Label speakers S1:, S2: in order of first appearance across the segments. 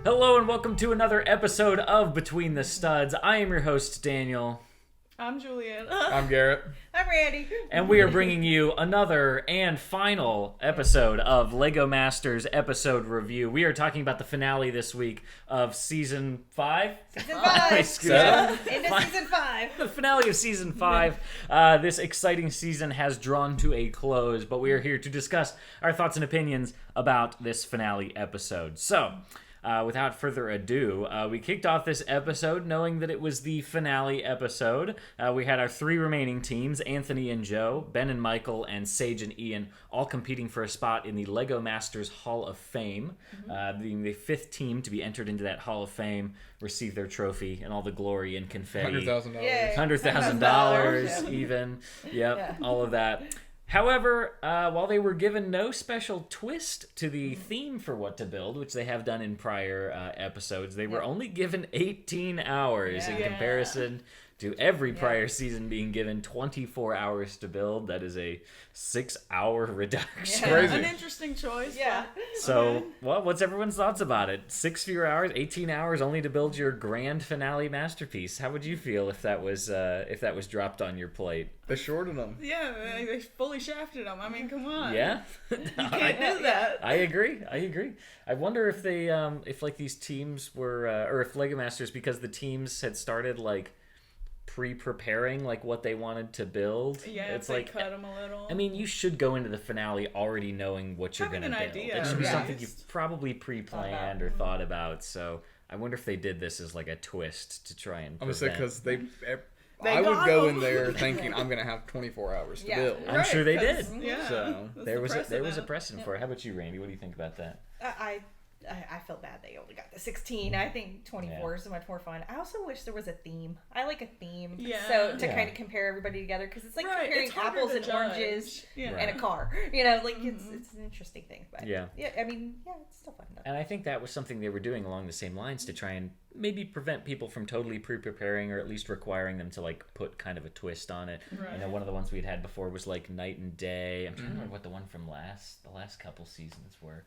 S1: Hello and welcome to another episode of Between the Studs. I am your host, Daniel.
S2: I'm Juliet.
S3: I'm Garrett.
S4: I'm Randy.
S1: And we are bringing you another and final episode of LEGO Masters episode review. We are talking about the finale this week of Season 5?
S4: Season 5. Into Season 5.
S1: The finale of Season 5. This exciting season has drawn to a close, but we are here to discuss our thoughts and opinions about this finale episode. So, without further ado, we kicked off this episode knowing that it was the finale episode. We had our three remaining teams, Anthony and Joe, Ben and Michael, and Sage and Ian, all competing for a spot in the LEGO Masters Hall of Fame. Being the fifth team to be entered into that Hall of Fame, receive their trophy and all the glory and confetti.
S3: $100,000.
S1: $100,000 even. Yep, all of that. However, while they were given no special twist to the theme for what to build, which they have done in prior episodes, they were only given 18 hours in comparison to every prior season being given 24 hours to build. That is a 6-hour reduction.
S3: Crazy.
S2: An interesting choice.
S4: Yeah.
S1: So, well, what's everyone's thoughts about it? 6 fewer hours, 18 hours only to build your grand finale masterpiece. How would you feel if that was dropped on your plate?
S3: They shortened them.
S2: Yeah, they fully shafted them. I mean, come on.
S1: Yeah,
S2: You can't do that.
S1: I agree. I wonder if they, if like these teams were, or if LEGO Masters, because the teams had started like pre-preparing like what they wanted to build.
S2: Yeah,
S1: it's
S2: they
S1: like
S2: cut them a little.
S1: I mean, you should go into the finale already knowing what you're going to build.
S2: Idea,
S1: It should be
S4: yeah.
S1: something you've probably pre-planned or thought about. So I wonder if they did this as like a twist to try and
S3: I'm gonna say
S1: prevent.
S3: because
S2: They
S3: I would
S2: got
S3: go
S2: them.
S3: in there thinking I'm gonna have 24 hours to build.
S1: I'm sure they did.
S2: Yeah.
S3: So,
S2: that's
S1: There
S2: the
S1: was a
S2: precedent.
S1: precedent for it. How about you, Randy? What do you think about that?
S4: I feel bad they only got the 16. I think 24 is so much more fun. I also wish there was a theme. I like a theme.
S2: Yeah.
S4: So to
S1: Yeah.
S4: kind of compare everybody together, because it's like
S2: Right,
S4: comparing
S2: it's harder
S4: apples
S2: to
S4: and
S2: judge.
S4: oranges
S2: Yeah.
S4: and a car. You know, like it's an interesting thing. But
S1: Yeah.
S4: I mean, it's still fun though.
S1: And I think that was something they were doing along the same lines to try and maybe prevent people from totally pre-preparing, or at least requiring them to like put kind of a twist on it.
S2: Right.
S1: You know, one of the ones we'd had before was like Night and Day. I'm trying to remember what the one from the last couple seasons were.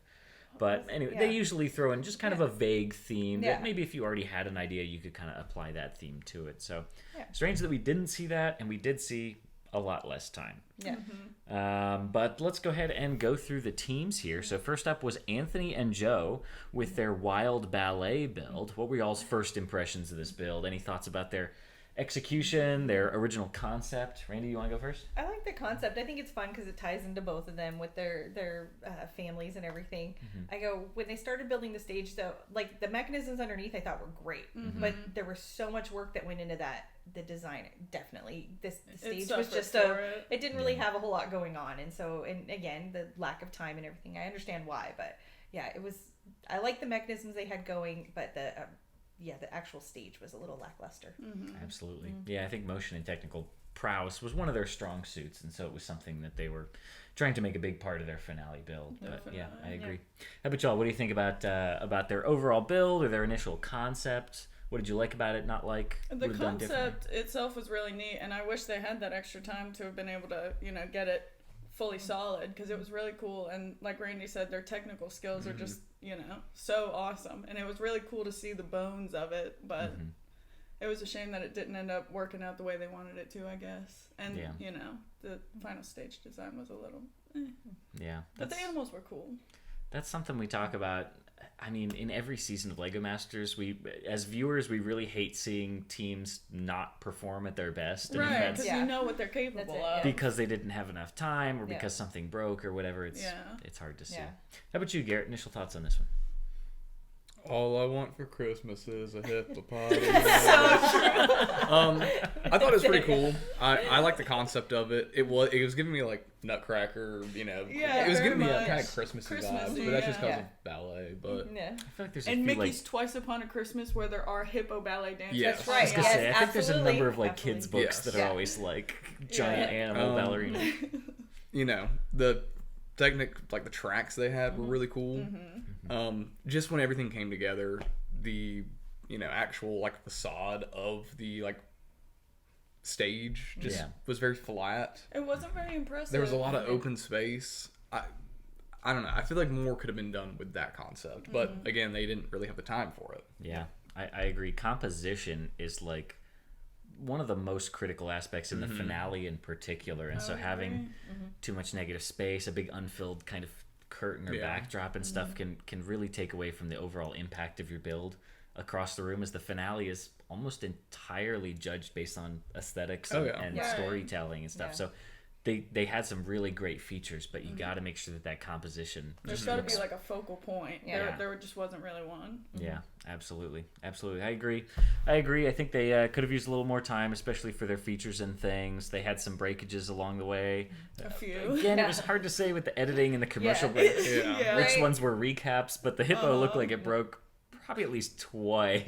S1: But anyway, they usually throw in just kind of a vague theme that maybe if you already had an idea, you could kind of apply that theme to it. So strange that we didn't see that, and we did see a lot less time.
S4: Yeah.
S1: But let's go ahead and go through the teams here. So first up was Anthony and Joe with their wild ballet build. What were y'all's first impressions of this build? Any thoughts about their execution, their original concept? Randy, you want to go first?
S4: I like the concept. I think it's fun because it ties into both of them with their families and everything. I go, when they started building the stage, though, like the mechanisms underneath I thought were great, but there was so much work that went into that. The design, definitely. The stage was just it didn't really have a whole lot going on. And so, and again, the lack of time and everything, I understand why, but yeah, it was, I like the mechanisms they had going, but the actual stage was a little lackluster.
S1: Absolutely. Yeah, I think motion and technical prowess was one of their strong suits, and so it was something that they were trying to make a big part of their finale build. But yeah, I agree. How about y'all? What do you think about their overall build or their initial concept? What did you like about it, not like?
S2: The concept itself was really neat, and I wish they had that extra time to have been able to, get it fully solid, because it was really cool. And like Randy said, their technical skills are just, so awesome. And it was really cool to see the bones of it, but it was a shame that it didn't end up working out the way they wanted it to, I guess. And, the final stage design was a little
S1: Yeah.
S2: But the animals were cool.
S1: That's something we talk about. I mean, in every season of LEGO Masters, as viewers, we really hate seeing teams not perform at their best.
S2: Right, because you know what they're capable of.
S1: Because they didn't have enough time, or because something broke, or whatever. It's hard to see.
S4: Yeah.
S1: How about you, Garrett? Initial thoughts on this one?
S3: All I want for Christmas is a hippopotami.
S4: So
S3: I thought it was pretty cool. I like the concept of it. It was giving me like Nutcracker,
S2: Yeah,
S3: it was
S2: very
S3: giving me
S2: much.
S3: kind of Christmassy vibes, but that's just because of ballet. But
S4: yeah.
S1: I feel like there's
S2: And
S1: a few,
S2: Mickey's Twice Upon a Christmas, where there are hippo ballet dances.
S3: Yes.
S4: That's
S1: I
S4: right.
S1: was gonna say, I think there's a
S4: absolutely.
S1: number of like kids
S4: Absolutely.
S1: books that
S3: Yes.
S1: are always like giant animal ballerina.
S3: The like the tracks they had were really cool. Just when everything came together, the actual like facade of the like stage just was very flat.
S2: It wasn't very impressive.
S3: There was a lot of open space. I don't know. I feel like more could have been done with that concept, but again, they didn't really have the time for it.
S1: Yeah, I agree. Composition is like one of the most critical aspects in the finale in particular, and so having too much negative space, a big unfilled kind of curtain or backdrop and stuff can really take away from the overall impact of your build across the room, as the finale is almost entirely judged based on aesthetics and storytelling and stuff. So they had some really great features, but you got to make sure that composition
S2: there's got to be like a focal point. There just wasn't really one.
S1: Yeah, absolutely. I agree. I think they could have used a little more time, especially for their features and things. They had some breakages along the way.
S2: A few.
S1: Again, it was hard to say with the editing and the commercial breaks which ones were recaps, but the hippo looked like it broke probably at least twice,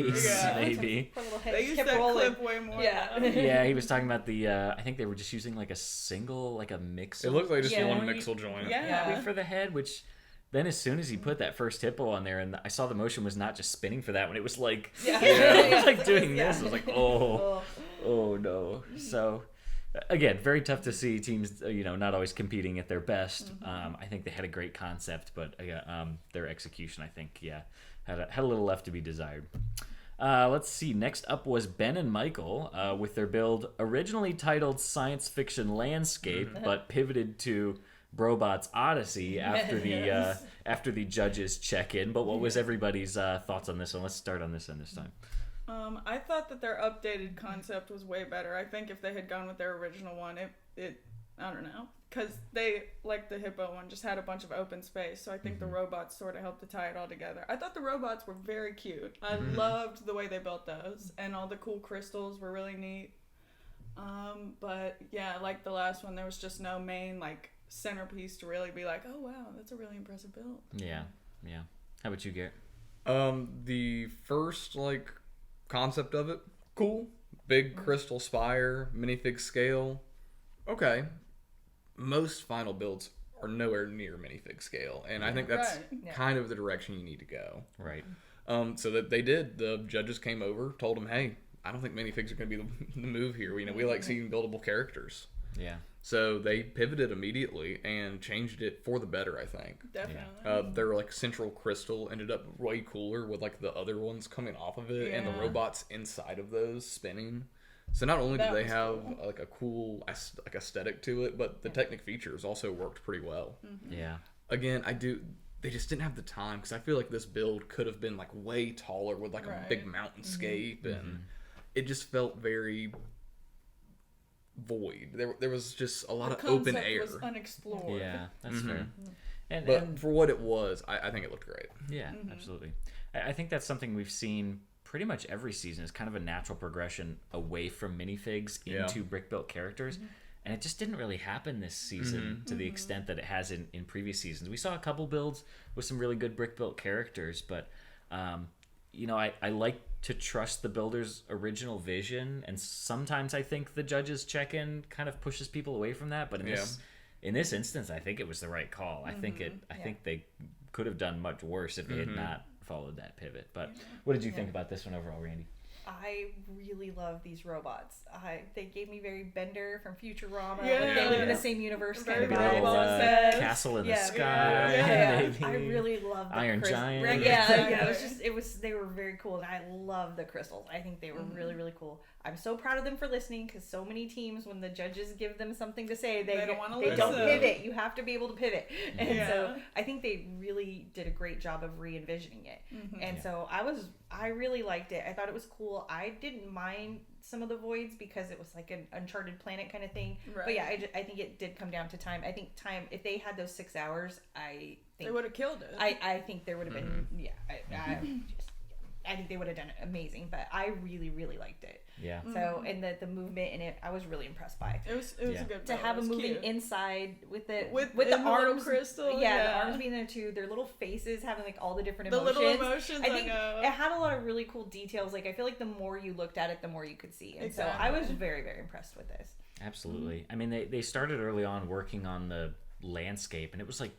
S1: maybe.
S2: They used that clip way more.
S1: Yeah, he was talking about the, I think they were just using like a mixel.
S3: It looked like just one mixel joint.
S2: Yeah.
S1: For the head, which then as soon as he put that first hippo on there, and I saw the motion was not just spinning for that one, it was like, it was like doing this. I was like, oh no. So, again, very tough to see teams, not always competing at their best. I think they had a great concept, but their execution, I think, had a little left to be desired. Let's see. Next up was Ben and Michael with their build originally titled Science Fiction Landscape, but pivoted to Brobot's Odyssey after the judges check-in. But what was everybody's thoughts on this one? Let's start on this one this time.
S2: I thought that their updated concept was way better. I think if they had gone with their original one, it I don't know. Because they, like the hippo one, just had a bunch of open space. So I think the robots sort of helped to tie it all together. I thought the robots were very cute. I loved the way they built those. And all the cool crystals were really neat. But yeah, like the last one, there was just no main like centerpiece to really be like, oh wow, that's a really impressive build.
S1: Yeah. How about you, Garrett?
S3: The first like concept of it, cool. Big crystal spire, minifig scale. Okay. Most final builds are nowhere near minifig scale, and I think that's kind of the direction you need to go.
S1: Right.
S3: So that they did. The judges came over, told them, "Hey, I don't think minifigs are going to be the move here. We like seeing buildable characters."
S1: Yeah.
S3: So they pivoted immediately and changed it for the better, I think.
S2: Definitely.
S3: Their like central crystal ended up way cooler with like the other ones coming off of it and the robots inside of those spinning. So not only do they have like a cool like aesthetic to it, but the technic features also worked pretty well.
S1: Yeah.
S3: Again, they just didn't have the time, because I feel like this build could have been like way taller with like a big mountainscape, and it just felt very void. There was just a lot of open air.
S2: Was unexplored.
S1: Yeah, that's fair.
S3: But for what it was, I think it looked great.
S1: Yeah, absolutely. I think that's something we've seen pretty much every season, is kind of a natural progression away from minifigs into brick-built characters. And it just didn't really happen this season to the extent that it has in previous seasons. We saw a couple builds with some really good brick-built characters, but I like to trust the builder's original vision, and sometimes I think the judges check-in kind of pushes people away from that. But in this instance, I think it was the right call. I think they could have done much worse if they had not followed that pivot. But what did you think about this one overall, Randy?
S4: I really love these robots. They gave me very Bender from Futurama.
S2: Yeah.
S4: Like they live in the same universe.
S2: Very
S4: Kind of
S2: well
S4: vibe.
S2: well said.
S1: Castle in the
S4: Yeah.
S1: sky.
S4: Yeah. I really love the
S1: Iron
S4: crystals.
S1: Giant.
S4: Yeah. They were very cool, and I love the crystals. I think they were really, really cool. I'm so proud of them for listening, because so many teams, when the judges give them something to say, they don't pivot. You have to be able to pivot. And so I think they really did a great job of re-envisioning it. And so I really liked it. I thought it was cool. I didn't mind some of the voids because it was like an Uncharted planet kind of thing. Right. But yeah, I think it did come down to time. I think time, if they had those 6 hours, I think
S2: they would have killed it.
S4: I think there would have been, I think they would have done it amazing, but I really, really liked it.
S1: Yeah.
S4: So, and the movement in it, I was really impressed by.
S2: It was a good build.
S4: To have
S2: it
S4: a moving
S2: cute.
S4: inside with
S2: the
S4: arms,
S2: crystal.
S4: the arms being there too. Their little faces having like all the different emotions.
S2: The little emotions.
S4: I think it had a lot of really cool details. Like I feel like the more you looked at it, the more you could see. And so I was very, very impressed with this.
S1: Absolutely. I mean, they started early on working on the landscape, and it was like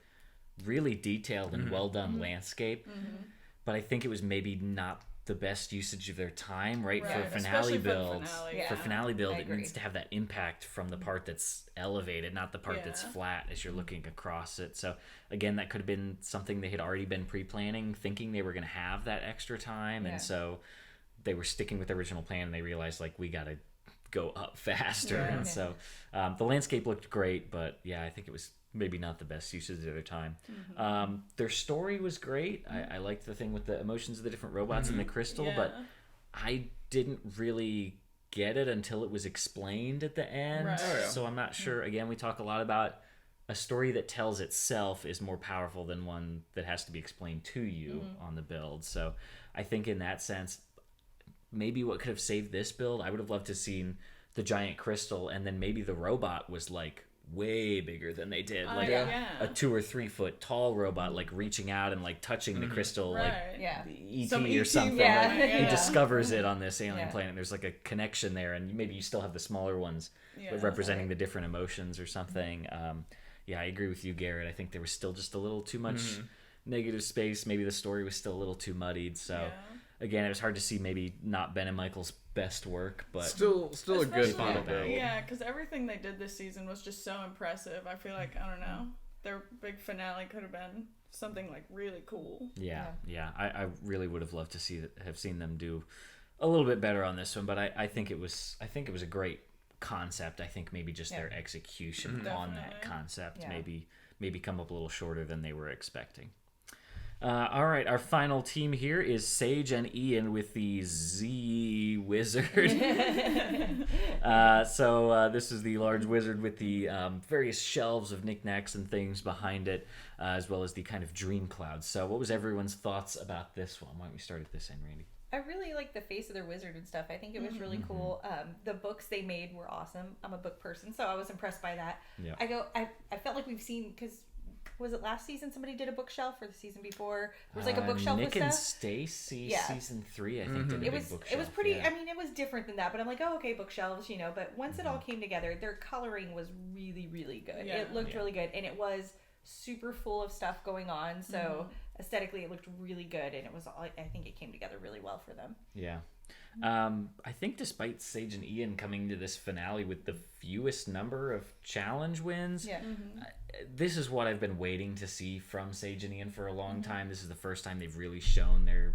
S1: really detailed and well done landscape. But I think it was maybe not the best usage of their time, right?
S2: Right,
S1: For
S2: especially
S1: finale
S2: for the
S1: builds.
S2: finale,
S4: Yeah.
S1: For finale build,
S4: I
S1: it
S4: agree.
S1: needs to have that impact from the part that's elevated, not the part that's
S2: Yeah.
S1: flat as you're looking across it. So again, that could have been something they had already been pre-planning, thinking they were going to have that extra time,
S4: Yeah.
S1: and so they were sticking with the original plan, and they realized, like, we got to go up faster.
S2: Yeah.
S1: And so the landscape looked great, but yeah, I think it was maybe not the best usage of their time. Their story was great. I liked the thing with the emotions of the different robots and the crystal,
S2: Yeah.
S1: but I didn't really get it until it was explained at the end.
S2: Right. Oh,
S3: yeah.
S1: So I'm not sure. Again, we talk a lot about a story that tells itself is more powerful than one that has to be explained to you on the build. So I think in that sense, maybe what could have saved this build, I would have loved to have seen the giant crystal, and then maybe the robot was like way bigger than they did, like
S2: yeah.
S1: a 2 or 3 foot tall robot, like reaching out and like touching the crystal, like
S2: Right.
S4: Yeah.
S1: ET
S2: Some
S1: or
S2: ET
S1: something.
S4: Yeah.
S1: Like,
S2: Yeah.
S1: he discovers it on this alien
S4: Yeah.
S1: planet. There's like a connection there, and maybe you still have the smaller ones
S2: Yeah.
S1: representing the different emotions or something. Yeah, I agree with you, Garrett. I think there was still just a little too much negative space. Maybe the story was still a little too muddied. So
S2: Yeah.
S1: again, it was hard to see maybe not Ben and Michael's best work, but
S3: Still a good
S2: Especially-
S3: final build.
S2: Yeah, because everything they did this season was just so impressive. I feel like, I don't know, their big finale could have been something like really cool.
S1: yeah. I really would have loved to have seen them do a little bit better on this one, but I think it was a great concept. I think maybe just their execution on that
S2: Definitely.
S1: concept
S4: Yeah.
S1: maybe come up a little shorter than they were expecting. All right, our final team here is Sage and Ian with the Z Wizard. So this is the large wizard with the various shelves of knickknacks and things behind it, as well as the kind of dream clouds. So what was everyone's thoughts about this one? Why don't we start at this end, Randy?
S4: I really like the face of their wizard and stuff. I think it was really
S1: Mm-hmm.
S4: cool. The books they made were awesome. I'm a book person, so I was impressed by that.
S1: Yeah.
S4: I felt like we've seen, because was it last season somebody did a bookshelf, or the season before? There was like a bookshelf
S1: Nick
S4: with
S1: and
S4: stuff.
S1: Stacy,
S4: Yeah.
S1: season 3, I think, did a
S4: It
S1: big
S4: was
S1: bookshelf.
S4: pretty.
S1: yeah.
S4: I mean, it was different than that, but I'm like, oh, okay, bookshelves, you know. But once it all came together, their coloring was really, really good.
S2: Yeah.
S4: It looked
S1: Yeah.
S4: really good, and it was super full of stuff going on. So aesthetically, it looked really good, and it was. I think it came together really well for them.
S1: Yeah. I think despite Sage and Ian coming to this finale with the fewest number of challenge wins,
S4: Yeah.
S1: this is what I've been waiting to see from Sage and Ian for a long time. This is the first time they've really shown their,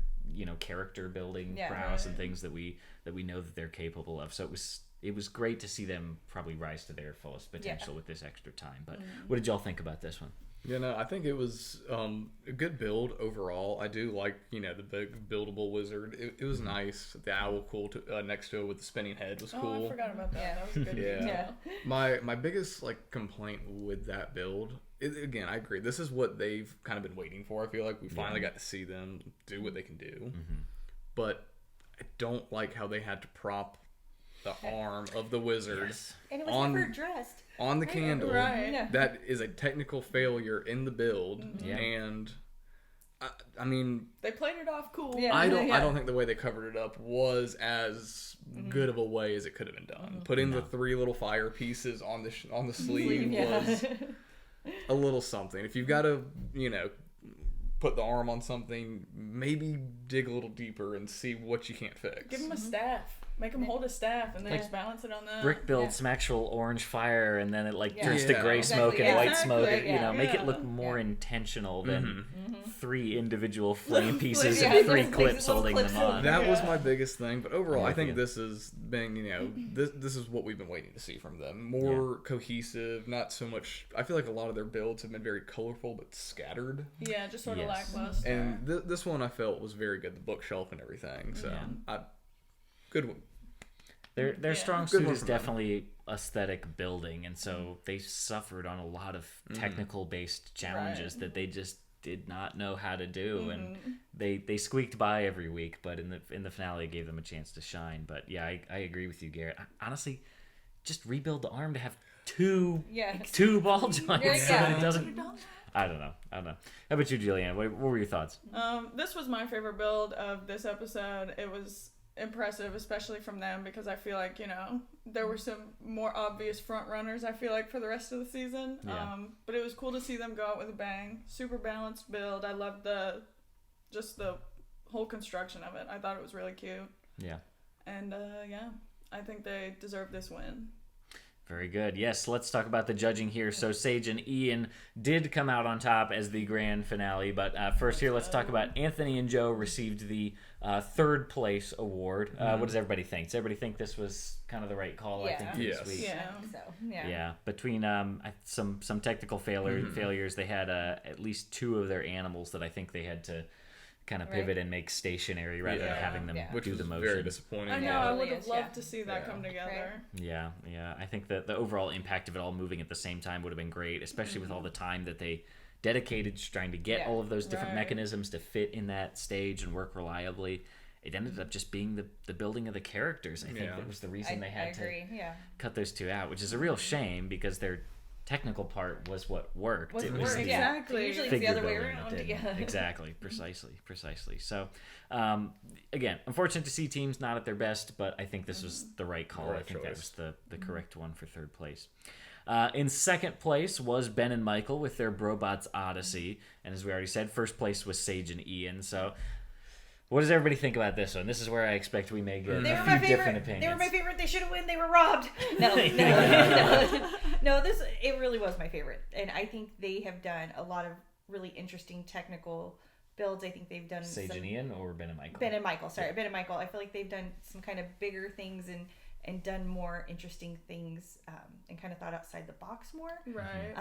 S1: character building
S4: Yeah.
S1: prowess and
S2: Right.
S1: things that we know that they're capable of. So it was great to see them probably rise to their fullest potential with this extra time. But what did y'all think about this one?
S3: I think it was a good build overall. I do like, the big buildable wizard. It was nice. The owl next to it with the spinning head was cool.
S2: Oh, I forgot about that.
S4: Yeah.
S2: That was a good
S3: Yeah.
S2: detail.
S3: My biggest complaint with that build, again, I agree. This is what they've kind of been waiting for. I feel like we finally got to see them do what they can do. But I don't like how they had to prop the arm of the wizard
S4: And it was
S3: On-
S4: never addressed.
S3: on the candle.
S2: Right.
S4: Yeah.
S3: That is a technical failure in the build,
S1: Yeah.
S3: and I mean,
S2: They played it off cool.
S4: Yeah.
S3: I
S4: Yeah.
S3: don't think the way they covered it up was as good of a way as it could have been done. Putting the 3 little fire pieces on the sleeve was a little something. If you've got to, put the arm on something, maybe dig a little deeper and see what you can't fix.
S2: Give him a staff. Make him hold a staff and then
S1: Like
S2: just balance it on that.
S1: Brick build some actual orange fire, and then it turns to
S3: Yeah.
S1: gray
S4: Exactly,
S1: smoke and
S4: yeah.
S1: white smoke.
S2: Exactly,
S1: Make it
S2: yeah.
S1: look more intentional than
S3: Mm-hmm.
S1: 3 individual flame pieces
S4: Yeah,
S1: and 3
S4: little
S1: clips
S4: pieces, little
S1: holding
S4: clips
S1: them on.
S3: That was my biggest thing, but overall,
S1: I'm
S3: I
S1: with
S3: think
S1: you.
S3: this has been, this is what we've been waiting to see from them. More cohesive, not so much. I feel like a lot of their builds have been very colorful but scattered,
S2: Yeah, just sort of
S1: Yes.
S2: lackluster.
S3: and this one I felt was very good. The bookshelf and everything, so good one.
S1: Their
S2: Yeah.
S1: strong
S3: Good
S1: suit
S3: one
S1: is
S3: from them.
S1: definitely aesthetic building, and so they suffered on a lot of technical based challenges that they just did not know how to do, and they squeaked by every week, but in the finale it gave them a chance to shine. But yeah, I agree with you, Garrett. Honestly, just rebuild the arm to have two ball joints so that it doesn't. I don't know. How about you, Julianne? What were your thoughts?
S2: This was my favorite build of this episode. It was impressive, especially from them, because I feel like, there were some more obvious front runners, I feel like, for the rest of the season.
S1: Yeah.
S2: But it was cool to see them go out with a bang. Super balanced build. I loved the whole construction of it. I thought it was really cute.
S1: Yeah.
S2: And yeah, I think they deserve this win.
S1: Very good. Yes, let's talk about the judging here. So Sage and Ian did come out on top as the grand finale, but first here, let's talk about Anthony and Joe received the third place award. What does everybody think? Does everybody think this was kind of the right call? I think
S3: Yes.
S1: this week.
S2: Yeah.
S4: I think so. Yeah.
S1: Yeah, between some technical failures, they had at least two of their animals that I think they had to kind of pivot and make stationary rather than having them
S3: Which
S1: do
S3: was
S1: the motion.
S3: very disappointing.
S2: I know.
S4: Yeah.
S2: I
S4: It
S2: would
S4: really
S2: have
S4: is,
S2: loved
S4: yeah.
S2: to see that come together.
S1: Yeah. I think that the overall impact of it all moving at the same time would have been great, especially with all the time that they dedicated to trying to get all of those different mechanisms to fit in that stage and work reliably. It ended up just being the building of the characters. I think that was the reason they had to cut those two out, which is a real shame because their technical part was what worked.
S4: It
S1: was the
S2: Exactly.
S4: Usually it's the other way
S1: figure building
S4: around.
S1: that didn't.
S4: Yeah.
S1: Exactly. Precisely. So, again, unfortunate to see teams not at their best, but I think this was the right call.
S3: Right
S1: I think that
S3: choice.
S1: was the correct one for third place. In second place was Ben and Michael with their Brobots Odyssey. And as we already said, first place was Sage and Ian. So what does everybody think about this one? This is where I expect we may get
S4: They
S1: a
S4: were
S1: few
S4: my
S1: different
S4: favorite.
S1: opinions.
S4: They were my favorite. They should have won. They were robbed. No. This it really was my favorite, and I think they have done a lot of really interesting technical builds. I think they've done
S1: Sage and Ian or Ben and Michael?
S4: Ben and Michael. Sorry, Ben and Michael. I feel like they've done some kind of bigger things and done more interesting things and kind of thought outside the box more.
S2: Right.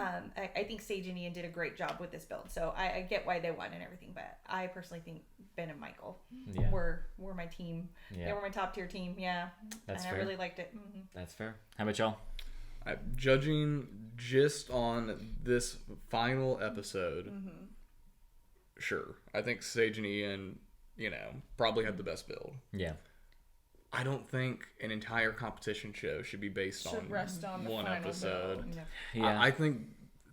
S4: I think Sage and Ian did a great job with this build, so I get why they won and everything. But I personally think Ben and Michael were my team.
S1: Yeah.
S4: They were my top tier team. Yeah,
S1: That's
S4: and
S1: fair.
S4: I really liked it. Mm-hmm.
S1: That's fair. How about y'all?
S3: Judging just on this final episode, sure. I think Sage and Ian, probably had the best build.
S1: Yeah.
S3: I don't think an entire competition show should be based on
S2: rest on the
S3: one
S2: final
S3: episode.
S2: build.
S1: Yeah.
S3: I think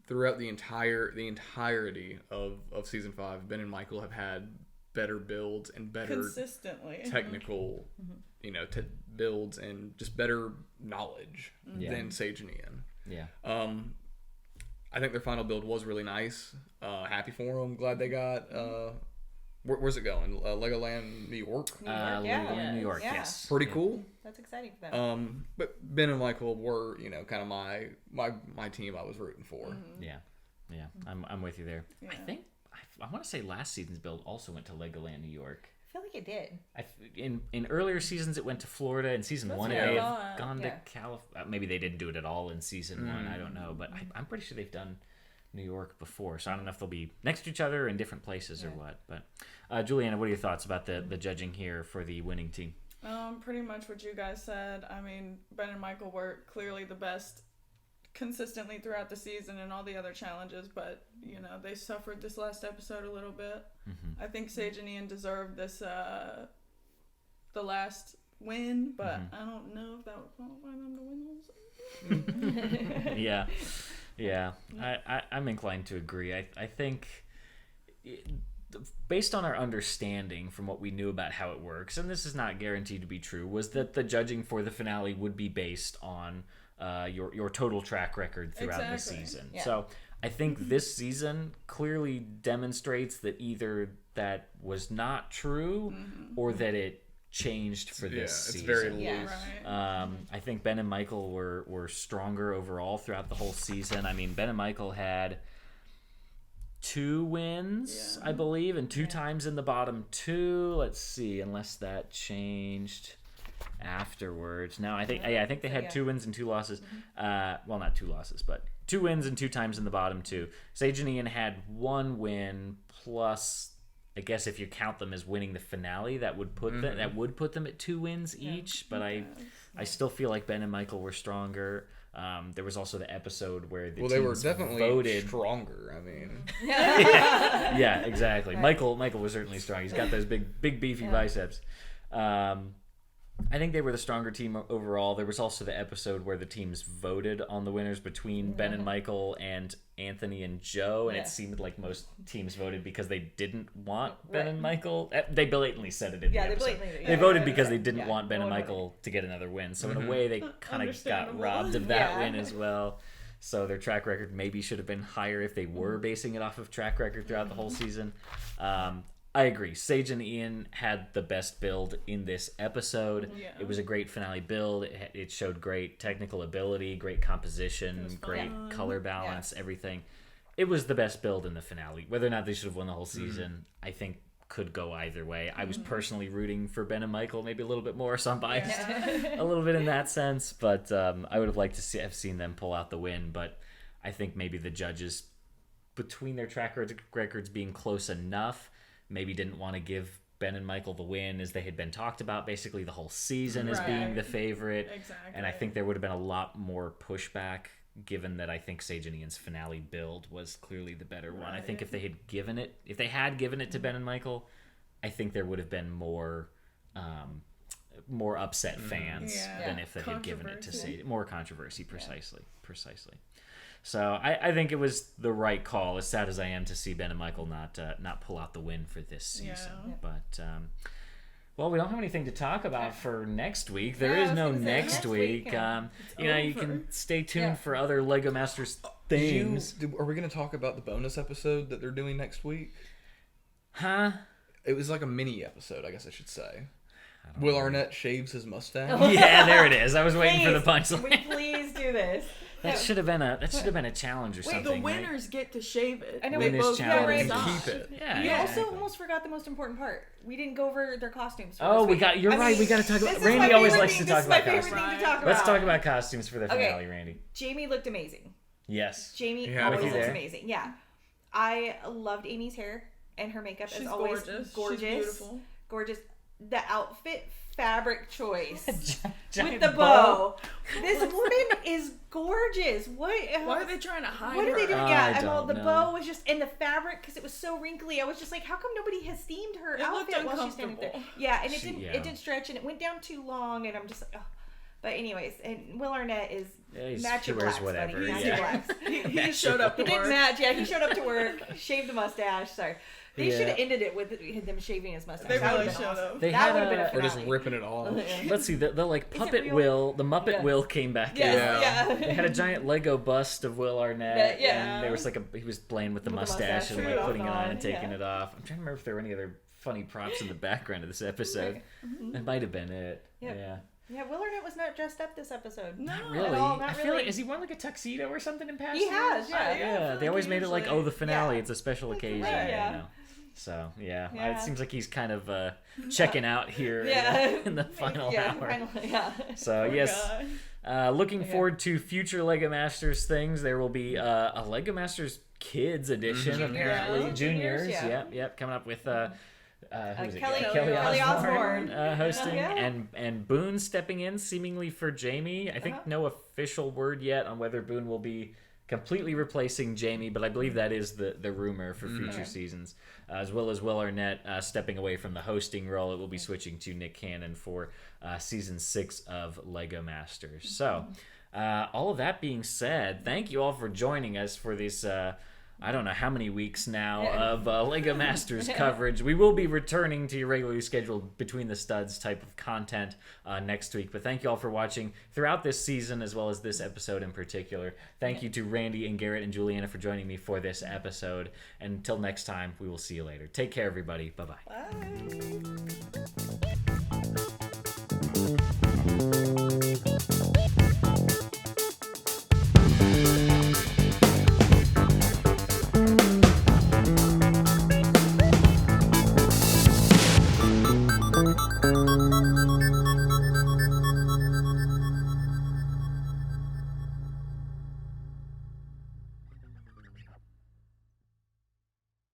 S3: throughout the entirety of season 5, Ben and Michael have had better builds and better
S2: Consistently.
S3: technical, builds and just better knowledge than Sage and Ian.
S1: Yeah.
S3: I think their final build was really nice. Happy for them. Glad they got. Where's it going? Legoland, New York.
S1: Legoland, New York.
S4: Yeah.
S1: Yes.
S3: Pretty cool.
S4: That's exciting for them.
S3: But Ben and Michael were, kind of my team I was rooting for.
S1: Yeah. I'm with you there.
S2: Yeah.
S1: I think I want to say last season's build also went to Legoland, New York.
S4: I feel like it did.
S1: In earlier seasons it went to Florida. In season
S2: That's
S1: 1
S2: what
S1: it may
S2: I
S1: have
S2: thought.
S1: gone to California. Maybe they didn't do it at all in season 1. I don't know, but I'm pretty sure they've done New York before. So I don't know if they'll be next to each other in different places or what. But Juliana, what are your thoughts about the judging here for the winning team?
S2: Pretty much what you guys said. I mean, Ben and Michael were clearly the best consistently throughout the season and all the other challenges, but they suffered this last episode a little bit. I think Sage and Ian deserved this the last win, but I don't know if that would qualify them to win the whole season.
S1: Yeah. I'm inclined to agree. I think based on our understanding from what we knew about how it works, and this is not guaranteed to be true, was that the judging for the finale would be based on your total track record throughout the season.
S4: Yeah.
S1: So I think this season clearly demonstrates that either that was not true or that it changed for this season.
S3: It's very loose.
S4: Yeah.
S2: Right.
S1: I think Ben and Michael were stronger overall throughout the whole season. I mean, Ben and Michael had 2 wins, I believe, and 2 times in the bottom 2. Let's see, unless that changed afterwards. No, I think they had 2 wins and 2 losses. Well, not 2 losses, but 2 wins and 2 times in the bottom 2. Sage and Ian had 1 win plus, I guess if you count them as winning the finale, that would put them at 2 wins each. But I still feel like Ben and Michael were stronger. There was also the episode where they
S3: were definitely
S1: voted.
S3: stronger. I mean,
S1: Yeah, exactly. Michael was certainly strong. He's got those big beefy biceps. I think they were the stronger team overall. There was also the episode where the teams voted on the winners between Ben and Michael and Anthony and Joe, and it seemed like most teams voted because they didn't want Ben and Michael. They blatantly said it in the episode. They voted because they didn't want Ben and Michael to get another win. So in a way, they kind of got robbed of that win as well. So their track record maybe should have been higher if they were basing it off of track record throughout the whole season. I agree. Sage and Ian had the best build in this episode.
S2: Yeah.
S1: It was a great finale build. It showed great technical ability, great composition, great color balance, everything. It was the best build in the finale. Whether or not they should have won the whole season, I think could go either way. I was personally rooting for Ben and Michael maybe a little bit more, so I'm biased a little bit in that sense. But I would have liked to have seen them pull out the win. But I think maybe the judges, between their track records being close enough, maybe didn't want to give Ben and Michael the win, as they had been talked about basically the whole season as being the favorite.
S2: Exactly.
S1: And I think there would have been a lot more pushback, given that I think Sage and Ian's finale build was clearly the better one. I think if they had given it to Ben and Michael, I think there would have been more upset fans than if they had given it to Sage. More controversy, precisely. So I think it was the right call, as sad as I am to see Ben and Michael not pull out the win for this season.
S2: Yeah.
S1: But well, we don't have anything to talk about for next week. There is no next week. You can stay tuned for other Lego Masters things.
S3: Are we going to talk about the bonus episode that they're doing next week?
S1: Huh?
S3: It was like a mini episode, I guess I should say. Will Arnett shaves his mustache.
S1: Yeah, there it is. I was waiting for the punchline.
S4: Will you please do this?
S1: That should have been a challenge or something.
S2: The winners get to shave it.
S4: I know.
S2: They
S1: Winners
S2: both
S1: challenge.
S2: get
S3: And keep it.
S1: Yeah.
S4: You
S1: yeah.
S4: also almost forgot the most important part. We didn't go over their costumes. For
S1: Oh,
S4: this
S1: we
S4: week.
S1: got. You're right. We got to talk
S4: this
S1: about.
S4: is
S1: Randy
S4: my
S1: always
S4: favorite
S1: likes to
S4: thing.
S1: talk
S4: This is my
S1: about
S4: favorite
S1: costumes.
S4: thing to talk about.
S1: Let's talk about costumes for the
S4: Okay.
S1: finale, Randy.
S4: Jamie looked amazing.
S1: Yes.
S4: Jamie
S3: Yeah,
S4: always
S1: with you
S4: looks
S1: there.
S4: amazing. Yeah, I loved Amy's hair and her makeup
S2: She's
S4: is always
S2: gorgeous.
S4: gorgeous.
S2: She's beautiful.
S4: Gorgeous. The outfit fabric choice
S1: Giant
S4: with the bow. This woman is gorgeous. What?
S2: Why are they trying to hide
S4: What are they
S2: her?
S4: doing?
S1: I
S4: Yeah, and
S1: don't
S4: the
S1: know.
S4: bow was just, and the fabric, because it was so wrinkly. I was just like, how come nobody has steamed her
S2: It looked
S4: outfit while she's standing there?
S2: uncomfortable.
S4: Yeah, and
S1: Yeah.
S4: it didn't stretch, and it went down too long, and I'm just like, oh. But anyways, and Will Arnett is
S1: He
S4: match your
S1: wears
S4: blacks,
S1: whatever.
S4: buddy. Match
S1: Yeah.
S4: your blacks.
S2: He showed up
S4: He
S2: to
S4: didn't
S2: work.
S4: match. Yeah, he showed up to work, shaved the mustache. Sorry. They
S1: Yeah.
S4: should have ended it with them shaving his mustache.
S2: They
S4: That
S2: really
S4: would've been
S2: should
S4: awesome.
S2: have.
S1: They
S4: That
S1: had
S4: would've been a
S3: Or just
S4: finale.
S3: ripping it off.
S1: Let's see. The like
S4: Is it
S1: puppet
S4: real?
S1: Will, the Muppet
S4: Yeah.
S1: Will came back in.
S4: Yes, yeah.
S1: They had a giant Lego bust of Will Arnett.
S4: Yeah.
S1: And there was he was playing with the
S4: With the
S1: mustache and
S4: mustache.
S1: like putting it on
S4: on,
S1: and taking
S4: yeah.
S1: it off. I'm trying to remember if there were any other funny props in the background of this episode. That might have been it.
S4: Yep.
S1: Yeah.
S4: Yeah, Will Arnett was not dressed up this episode.
S2: No.
S1: Really?
S4: all, not
S1: I feel
S4: really.
S1: like, has he worn like a tuxedo or something in past
S4: He
S1: years?
S4: has, yeah.
S2: I
S1: Yeah,
S2: feel
S1: they
S2: like
S1: always
S2: he
S1: made it like,
S2: usually-
S1: the finale,
S4: Yeah.
S1: it's a special occasion,
S4: right, yeah.
S1: you know. So, yeah.
S4: Yeah.
S1: It seems like he's kind of checking out here
S4: Yeah.
S1: in the final
S4: yeah,
S1: hour.
S4: Finally, yeah.
S1: So,
S2: Poor
S1: yes,
S2: guy.
S1: looking forward to future Lego Masters things. There will be a Lego Masters Kids edition,
S3: Mhm.
S1: apparently.
S4: Yeah.
S1: Juniors,
S4: Yeah.
S1: yep, coming up with... who is it?
S4: Kelly-
S2: Kelly
S4: Osbourne.
S1: Hosting,
S4: Yeah.
S1: and Boone stepping in seemingly for Jamie. I think no official word yet on whether Boone will be completely replacing Jamie, but I believe that is the rumor for future seasons, as well as Will Arnett stepping away from the hosting role. It will be switching to Nick Cannon for season 6 of Lego Masters. So, all of that being said, thank you all for joining us for this. I don't know how many weeks now of Lego Masters coverage. We will be returning to your regularly scheduled Between the Studs type of content next week. But thank you all for watching throughout this season, as well as this episode in particular. Thank you to Randy and Garrett and Juliana for joining me for this episode. And until next time, we will see you later. Take care, everybody. Bye-bye.
S2: Bye.